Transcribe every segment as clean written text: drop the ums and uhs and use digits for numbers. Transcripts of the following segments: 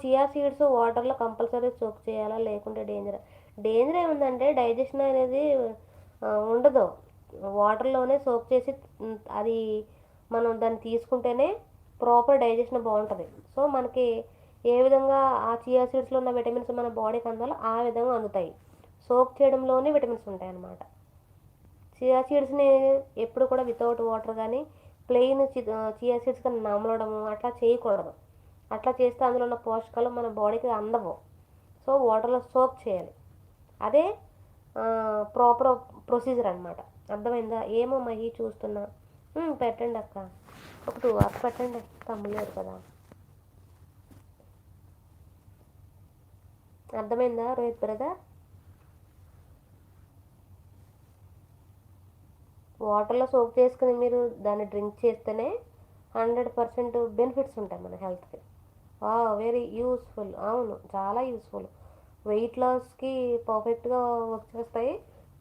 Chia seeds వాటర్లో compulsory soak చేయాలా, లేకుంటే డేంజర్? డేంజర్ ఏముందంటే డైజెషన్ అనేది ఉండదు. వాటర్లోనే సోక్ చేసి అది మనం దాన్ని తీసుకుంటేనే ప్రాపర్ డైజెషన్ బాగుంటుంది. సో మనకి ఏ విధంగా ఆ చియా సీడ్స్లో ఉన్న విటమిన్స్ మన బాడీకి అందాలో ఆ విధంగా అందుతాయి. సోక్ చేయడంలోనే విటమిన్స్ ఉంటాయి అన్నమాట. చియా సీడ్స్ని ఎప్పుడు కూడా వితౌట్ వాటర్ కానీ ప్లెయిన్ చియా సీడ్స్ కానీ నమలడము అట్లా చేయకూడదు. అట్లా చేస్తే అందులో ఉన్న పోషకాలు మన బాడీకి అందవు. సో వాటర్లో సోక్ చేయాలి. అదే ప్రాపర్ ప్రొసీజర్ అనమాట. అర్థమైందా? ఏమో మహి చూస్తున్నా. పెట్టండి అక్క, ఒక 2 hours పెట్టండి, తమ్ములేరు కదా. అర్థమైందా రోహిత్ బ్రదర్? వాటర్లో సోక్ చేసుకుని మీరు దాన్ని డ్రింక్ చేస్తేనే 100% బెనిఫిట్స్ ఉంటాయి మన హెల్త్కి. Very useful. అవును, చాలా యూస్ఫుల్. వెయిట్ లాస్కి పర్ఫెక్ట్గా వర్క్ చేస్తాయి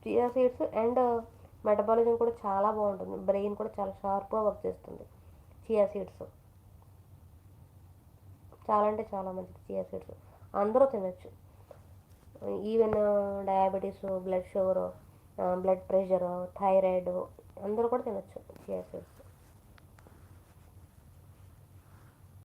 చియా సీడ్స్. అండ్ మెటబాలిజం కూడా చాలా బాగుంటుంది. బ్రెయిన్ కూడా చాలా షార్ప్గా వర్క్ చేస్తుంది చియా సీడ్స్. చాలా అంటే చాలా మంచిది చియా సీడ్స్. అందరూ తినచ్చు. Even diabetes, blood sugar, blood pressure, thyroid అందరూ కూడా తినచ్చు చియా సీడ్స్.